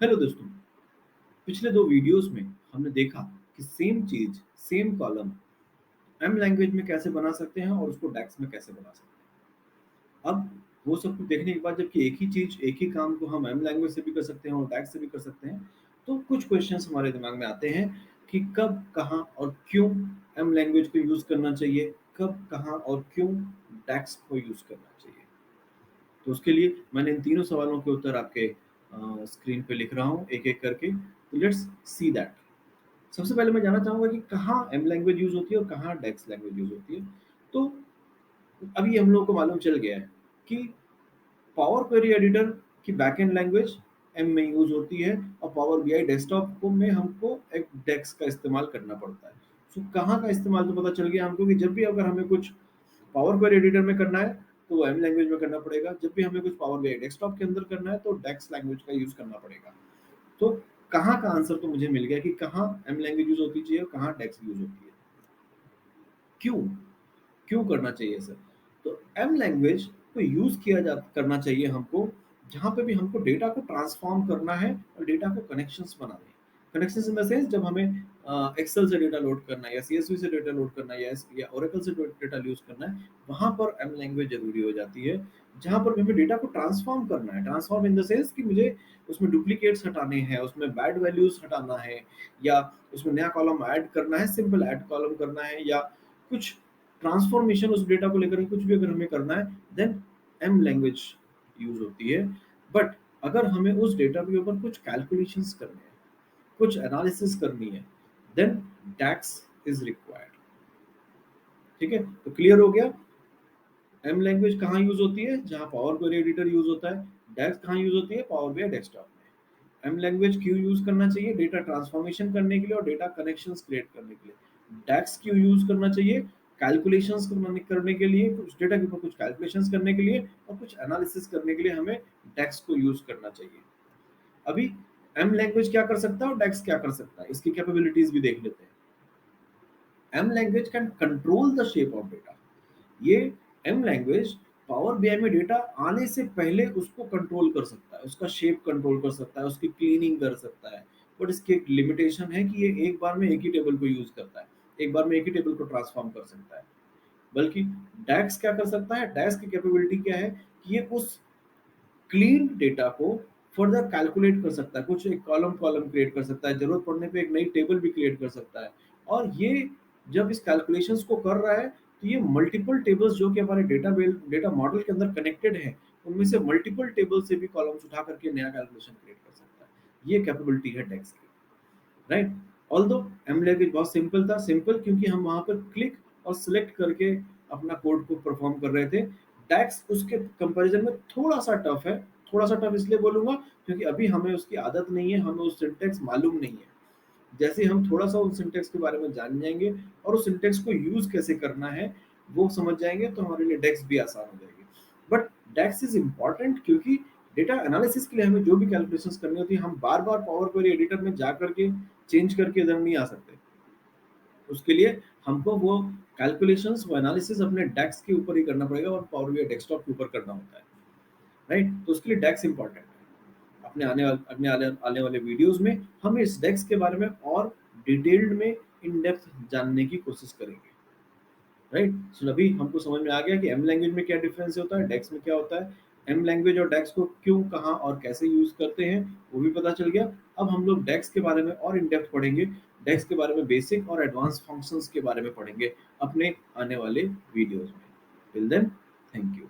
Hello दोस्तों, पिछले 2 videos में हमने देखा कि सेम चीज़, सेम कॉलम एम लैंग्वेज में कैसे बना सकते हैं और उसको डेक्स में कैसे बना सकते हैं। अब वो सब कुछ देखने के बाद जबकि एक ही चीज़, एक ही काम को हम एम लैंग्वेज से भी कर सकते हैं और डेक्स से भी कर सकते हैं, तो कुछ क्वेश्चंस हमारे दिमाग में आते हैं कि कब, कहाँ और क्यों एम लैंग्वेज को यूज़ करना चाहिए, कब, कहाँ और क्यों डेक्स को यूज़ करना चाहिए। तो उसके लिए मैंने इन तीनों सवालों के उत्तर आपके स्क्रीन पे लिख रहा हूँ एक-एक करके। तो लेट्स सी दैट। सबसे पहले मैं जानना चाहूँगा कि कहाँ एम लैंग्वेज यूज़ होती है और कहाँ डेक्स लैंग्वेज यूज़ होती है। तो अभी हम लोगों को मालूम चल गया है कि पावर क्वेरी एडिटर की बैकएंड लैंग्वेज एम में यूज़ होती है और पावर बीआई डेस्कटॉप को में हमको एक डेक्स का इस्तेमाल करना पड़ता है। सो कहाँ का इस्तेमाल तो पता चल गया हमको कि जब भी अगर हमें कुछ पावर क्वेरी एडिटर में करना है तो वो एम लैंग्वेज में करना पड़ेगा। जब भी हमें कुछ पावर बीआई डेस्कटॉप के अंदर करना है तो डेक्स लैंग्वेज का यूज़ करना पड़ेगा। तो कहाँ का आंसर तो मुझे मिल गया कि कहाँ एम लैंग्वेज यूज़ होती चाहिए और कहाँ डेक्स यूज़ होती है। क्यों? क्यों करना चाहिए सर? तो एम लैंग्वेज को यूज़ किया जा करना चाहिए हमको जहाँ पे भी हमको डेटा को ट्रांसफ़ॉर्म करना है और डेटा को कनेक्शंस बनाने हैं। कनेक्शंस इन द सेंस जब हमें एक्सेल से डेटा लोड करना है या सीएसवी से डेटा लोड करना है या ओरेकल से डेटा यूज़ करना है, वहाँ पर एम लैंग्वेज ज़रूरी हो जाती है। जहाँ पर हमें डेटा को ट्रांसफ़ॉर्म करना है, ट्रांसफ़ॉर्म इन द सेंस कि मुझे उसमें डुप्लिकेट्स हटाने हैं, उसमें बैड वैल्यूज़ हटाना है या उसमें नया कॉलम ऐड करना है, सिंपल ऐड कॉलम करना है या कुछ ट्रांसफॉर्मेशन उस डेटा को लेकर के कुछ भी अगर हमें करना है, देन एम लैंग्वेज यूज होती है। बट अगर हमें उस डेटा के ऊपर कुछ कैलकुलेशंस करने हैं, कुछ एनालिसिस करनी है, देन डैक्स इज रिक्वायर्ड। ठीक है, तो क्लियर हो गया एम लैंग्वेज कहाँ यूज होती है, जहाँ पावर क्वेरी एडिटर यूज होता है। डैक्स कहाँ यूज होती है, पावर बीआई डेस्कटॉप में। एम लैंग्वेज क्यों यूज करना चाहिए, डेटा ट्रांसफॉर्मेशन करने के लिए और डेटा कनेक्शंस क्रिएट करने के लिए। डैक्स क्यों यूज करना चाहिए, कैलकुलेशंस करने के लिए, कुछ डेटा के ऊपर कुछ कैलकुलेशंस करने के लिए और कुछ एनालिसिस करने के लिए हमें डैक्स को यूज करना चाहिए। अभी एम लैंग्वेज क्या कर सकता है और डैक्स क्या कर सकता है, इसकी कैपेबिलिटीज भी देख लेते हैं। M language can control the shape of data. ये एम लैंग्वेज पावर बीआई में डेटा आने से पहले उसको कंट्रोल कर सकता है, उसका शेप कंट्रोल कर सकता है, उसकी क्लीनिंग कर सकता है। बट इसकी एक लिमिटेशन है कि ये एक बार में एक ही टेबल को यूज करता है, एक बार में एक ही टेबल को ट्रांसफॉर्म कर सकता है। बल्कि डैक्स क्या कर सकता है, डैक्स की कैपेबिलिटी क्या है कि ये उस क्लीन डेटा को फर्दर कैलकुलेट कर सकता है, कुछ एक कॉलम कॉलम क्रिएट कर सकता है, जरूरत पड़ने पे एक नई टेबल भी क्रिएट कर सकता है। और ये जब इस कैलकुलेशंस को कर रहा है तो ये मल्टीपल टेबल्स जो कि हमारे डेटा मॉडल के अंदर कनेक्टेड है, उनमें से मल्टीपल टेबल से भी कॉलम्स उठा करके नया कैलकुलेशन क्रिएट कर सकता है। ये कैपेबिलिटी है डेक्स की, राइट। ऑल्दो एम लैंग्वेज बहुत सिंपल था, सिंपल क्योंकि हम वहां पर क्लिक और सिलेक्ट करके अपना कोड को परफॉर्म कर रहे थे। डैक्स उसके कंपैरिजन में थोड़ा सा टफ है। थोड़ा सा टफ इसलिए बोलूंगा क्योंकि अभी हमें उसकी आदत नहीं है, हमें उस सिंटेक्स मालूम नहीं है। जैसे ही हम थोड़ा सा उस सिंटेक्स के बारे में जान जाएंगे और उस सिंटेक्स को यूज कैसे करना है वो समझ जाएंगे तो हमारे लिए डेक्स भी आसान हो जाएगी। बट डेक्स इज इम्पॉर्टेंट क्योंकि डेटा एनालिसिस के लिए हमें जो भी कैलकुलेशंस करनी होती है हम बार बार पावर क्वेरी एडिटर में जा करके चेंज करके इधर नहीं आ सकते। उसके लिए हमको वो कैलकुलेशंस, वो एनालिसिस अपने डेक्स के ऊपर ही करना पड़ेगा और पावर बीआई डेस्कटॉप के ऊपर करना होता है, राइट। तो उसके लिए डेक्स इंपॉर्टेंट है। आने वाले वीडियोस में हम इस डेक्स के बारे में और डिटेल्ड में इन डेप्थ जानने की कोशिश करेंगे, राइट। सो अभी हमको समझ में आ गया कि एम लैंग्वेज में क्या डिफरेंस होता है, डेक्स में क्या होता है। एम लैंग्वेज और डेक्स को क्यों, कहाँ और कैसे यूज करते हैं वो भी पता चल गया। अब हम लोग डेक्स के बारे में और इन डेप्थ पढ़ेंगे। डेक्स के बारे में बेसिक और एडवांस फंक्शंस के बारे में पढ़ेंगे अपने आने वाले वीडियोस में। Till then, thank you.